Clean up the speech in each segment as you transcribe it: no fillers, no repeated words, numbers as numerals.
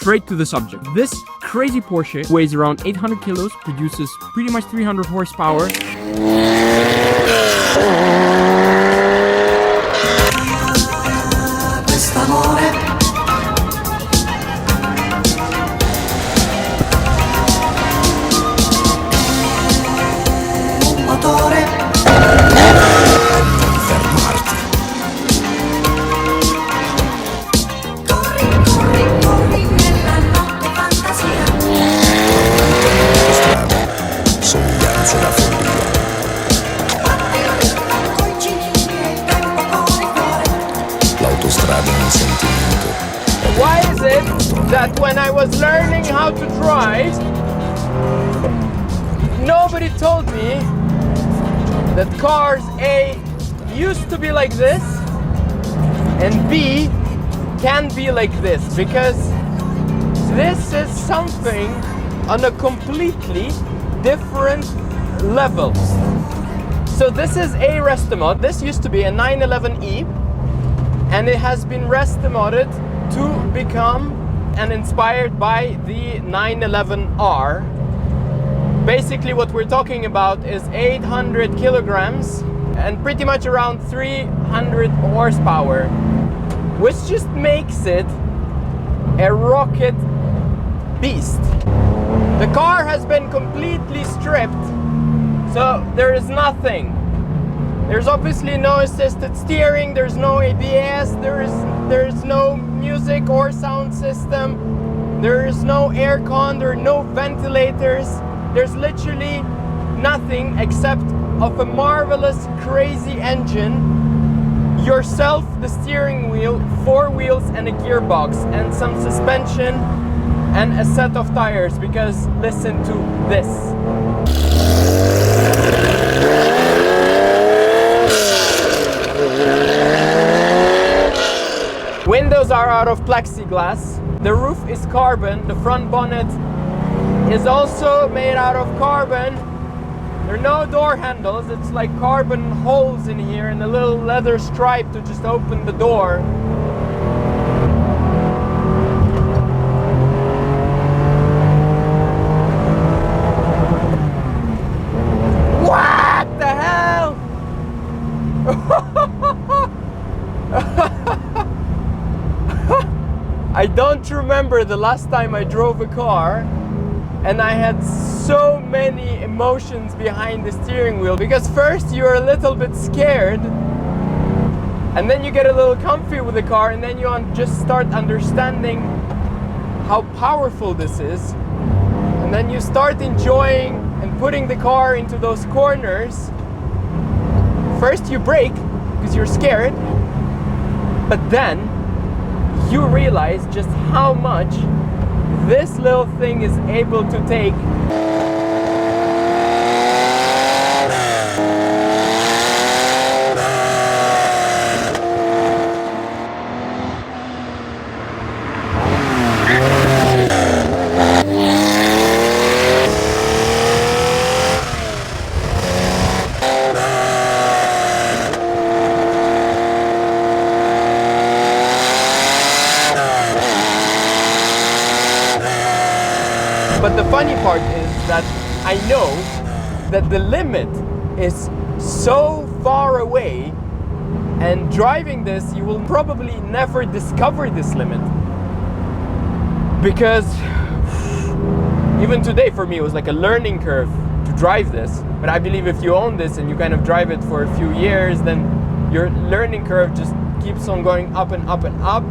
straight to the subject. This crazy Porsche weighs around 800 kilos, produces pretty much 300 horsepower. Why is it that when I was learning how to drive, nobody told me that cars A used to be like this and B can be like this? Because this is something on a completely different level. So this is a Restomod. This used to be a 911E and it has been Restomodded to become and inspired by the 911R. Basically what we're talking about is 800 kilograms and pretty much around 300 horsepower, which just makes it a rocket beast. The car has been completely stripped, so there is nothing. There's obviously no assisted steering, there's no ABS, there's no music or sound system, there is no aircon, there are no ventilators, there's literally nothing except of a marvelous, crazy engine, yourself, the steering wheel, 4 wheels and a gearbox, and some suspension and a set of tires, because listen to this. Windows are out of plexiglass, the roof is carbon, the front bonnet is also made out of carbon. There are no door handles, it's like carbon holes in here and a little leather stripe to just open the door. What the hell? I don't remember the last time I drove a car and I had so many emotions behind the steering wheel, because first you're a little bit scared and then you get a little comfy with the car and then you just start understanding how powerful this is, and then you start enjoying and putting the car into those corners. First you brake because you're scared, but then you realize just how much this little thing is able to take. But the funny part is that I know that the limit is so far away, and driving this you will probably never discover this limit, because even today for me it was like a learning curve to drive this. But I believe if you own this and you kind of drive it for a few years, then your learning curve just keeps on going up and up and up.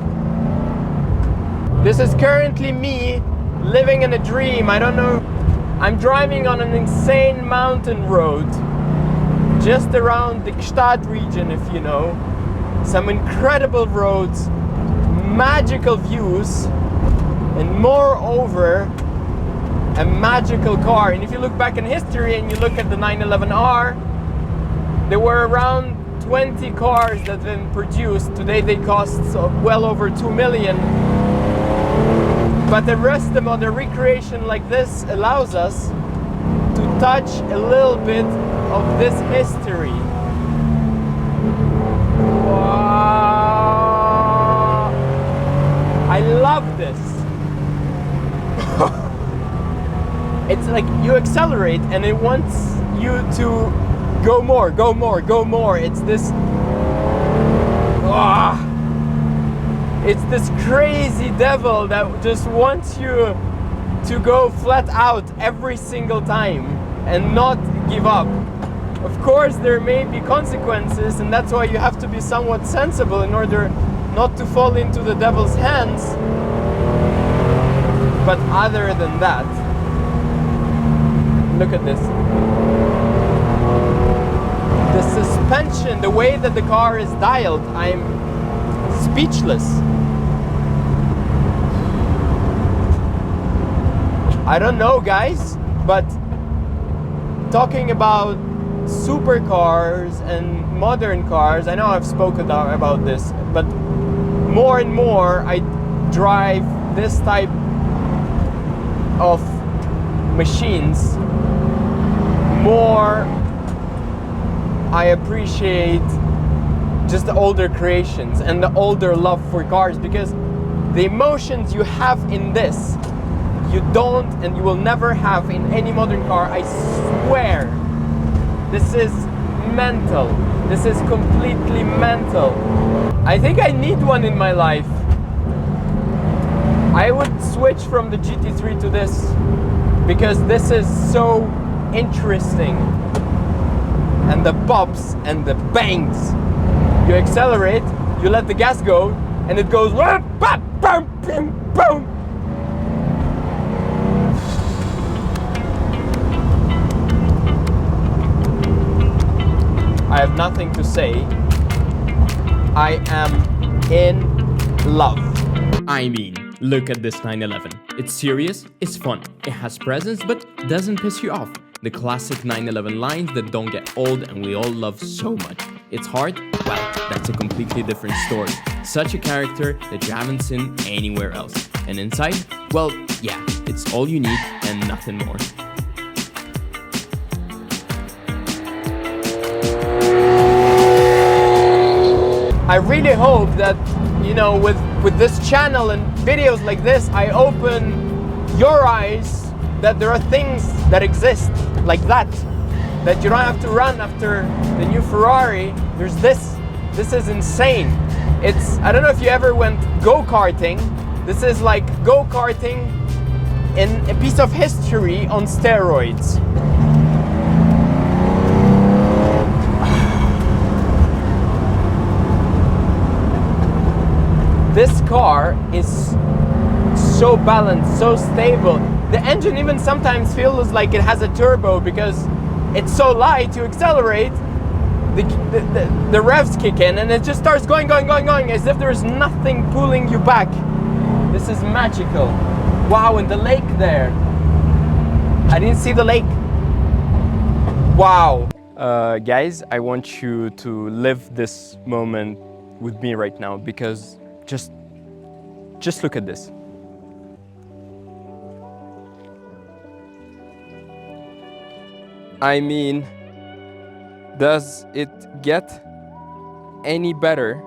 This is currently me living in a dream. I don't know. I'm driving on an insane mountain road just around the Gstaad region, if you know. Some incredible roads, magical views, and moreover, a magical car. And if you look back in history and you look at the 911R, there were around 20 cars that have been produced. Today they cost well over 2 million. But the Restomod, a recreation like this, allows us to touch a little bit of this history. Wow! I love this. it's like you accelerate and it wants you to go more, go more, go more. It's this, it's this crazy devil that just wants you to go flat out every single time and not give up. Of course, there may be consequences, and that's why you have to be somewhat sensible in order not to fall into the devil's hands. But other than that, look at this. The suspension, the way that the car is dialed, I'm speechless. I don't know, guys, but talking about supercars and modern cars, I know I've spoken about this, but more and more I drive this type of machines, more I appreciate just the older creations and the older love for cars, because the emotions you have in this, you don't and you will never have in any modern car. I swear, this is mental. This is completely mental. I think I need one in my life. I would switch from the GT3 to this because this is so interesting. And the pops and the bangs. You accelerate, you let the gas go, and it goes boom. I have nothing to say. I am in love. I mean, look at this 911. It's serious, it's fun, it has presence, but doesn't piss you off. The classic 911 lines that don't get old and we all love so much. It's hard? Well, that's a completely different story. Such a character that you haven't seen anywhere else. And inside? Well, yeah, it's all you need and nothing more. I really hope that, you know, with this channel and videos like this, I open your eyes that there are things that exist like that you don't have to run after the new Ferrari. There's this is insane. It's, I don't know if you ever went go-karting. This is like go-karting in a piece of history on steroids. This car is so balanced, so stable. The engine even sometimes feels like it has a turbo because it's so light. You accelerate, the revs kick in and it just starts going as if there's nothing pulling you back. This is magical. Wow, and the lake there. I didn't see the lake. Wow. Guys, I want you to live this moment with me right now because just look at this. I mean, does it get any better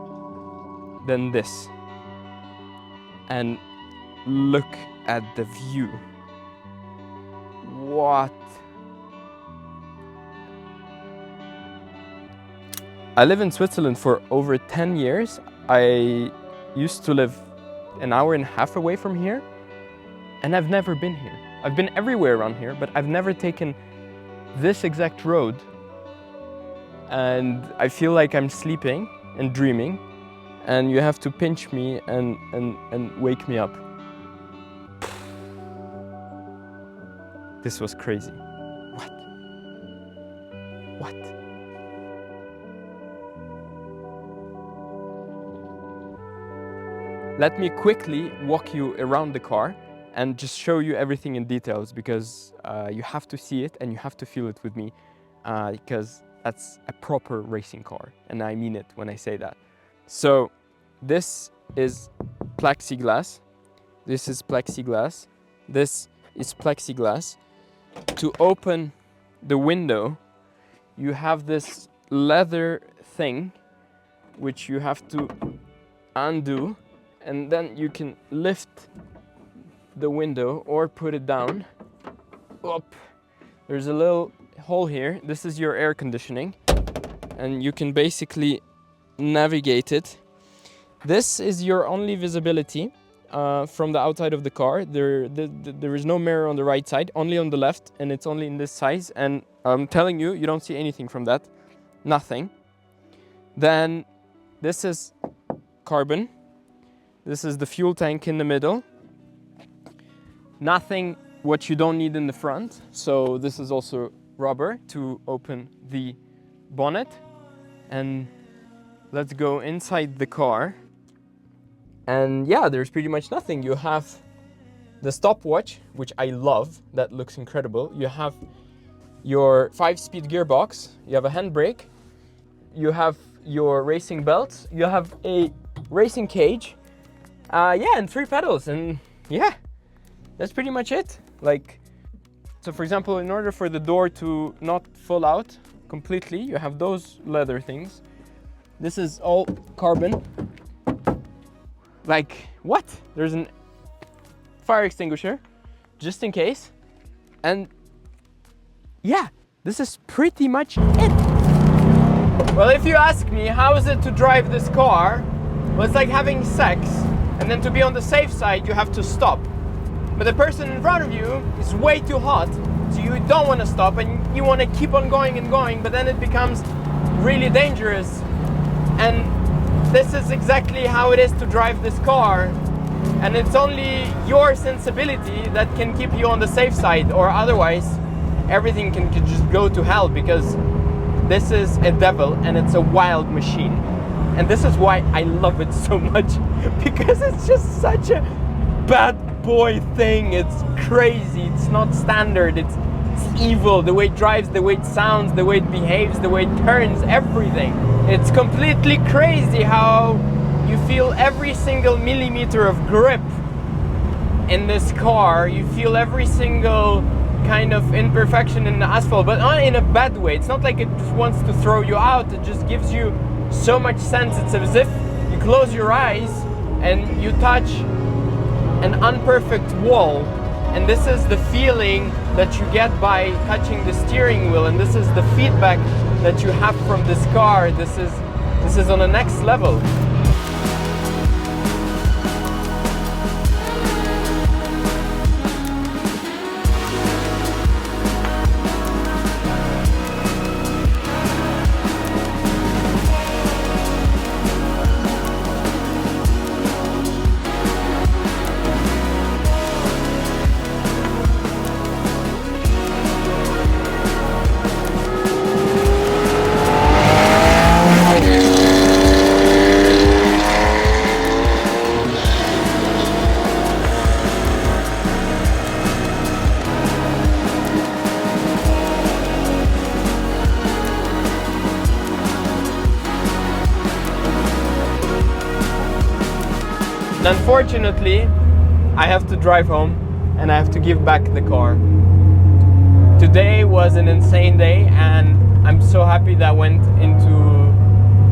than this? And look at the view. What? I live in Switzerland for over 10 years. I used to live an hour and a half away from here, and I've never been here. I've been everywhere around here, but I've never taken this exact road, and I feel like I'm sleeping and dreaming, and you have to pinch me and wake me up. This was crazy. What? Let me quickly walk you around the car and just show you everything in details because you have to see it and you have to feel it with me because that's a proper racing car, and I mean it when I say that. So this is plexiglass, this is plexiglass, this is plexiglass. To open the window, you have this leather thing which you have to undo, and then you can lift the window or put it down. Up. There's a little hole here. This is your air conditioning, and you can basically navigate it. This is your only visibility from the outside of the car. There is no mirror on the right side, only on the left, and it's only in this size. And I'm telling you, you don't see anything from that. Nothing. Then this is carbon. This is the fuel tank in the middle. Nothing what you don't need in the front. So this is also rubber to open the bonnet. And let's go inside the car. And yeah, there's pretty much nothing. You have the stopwatch, which I love. That looks incredible. You have your 5-speed gearbox. You have a handbrake. You have your racing belts. You have a racing cage. Yeah, and 3 pedals. And yeah, that's pretty much it. Like, so for example, in order for the door to not fall out completely, you have those leather things. This is all carbon. Like, what? There's an fire extinguisher, just in case. And yeah, this is pretty much it. Well, if you ask me, how is it to drive this car? Well, it's like having sex, and then to be on the safe side, you have to stop. But the person in front of you is way too hot, so you don't want to stop, and you want to keep on going and going, but then it becomes really dangerous. And this is exactly how it is to drive this car. And it's only your sensibility that can keep you on the safe side, or otherwise everything can just go to hell, because this is a devil and it's a wild machine. And this is why I love it so much, because it's just such a bad boy thing. It's crazy, it's not standard, it's evil. The way it drives, the way it sounds, the way it behaves, the way it turns, everything. It's completely crazy how you feel every single millimeter of grip in this car. You feel every single kind of imperfection in the asphalt, but not in a bad way. It's not like it just wants to throw you out. It just gives you so much sense. It's as if you close your eyes and you touch an unperfect wall, and this is the feeling that you get by touching the steering wheel, and this is the feedback that you have from this car. This is on the next level. Unfortunately, I have to drive home and I have to give back the car. Today was an insane day, and I'm so happy that went into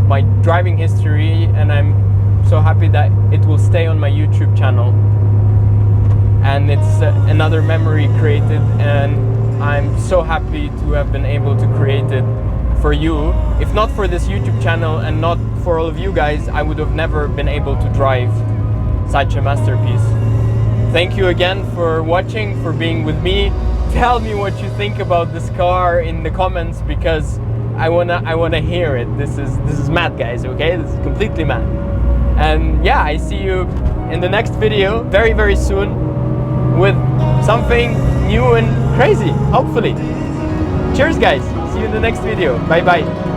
my driving history, and I'm so happy that it will stay on my YouTube channel. And it's another memory created, and I'm so happy to have been able to create it for you. If not for this YouTube channel and not for all of you guys, I would have never been able to drive such a masterpiece. Thank you again for watching, for being with me. Tell me what you think about this car in the comments, because I wanna hear it. This is mad, guys, okay? This is completely mad. And yeah, I see you in the next video very, very soon with something new and crazy, hopefully. Cheers, guys. See you in the next video. Bye bye.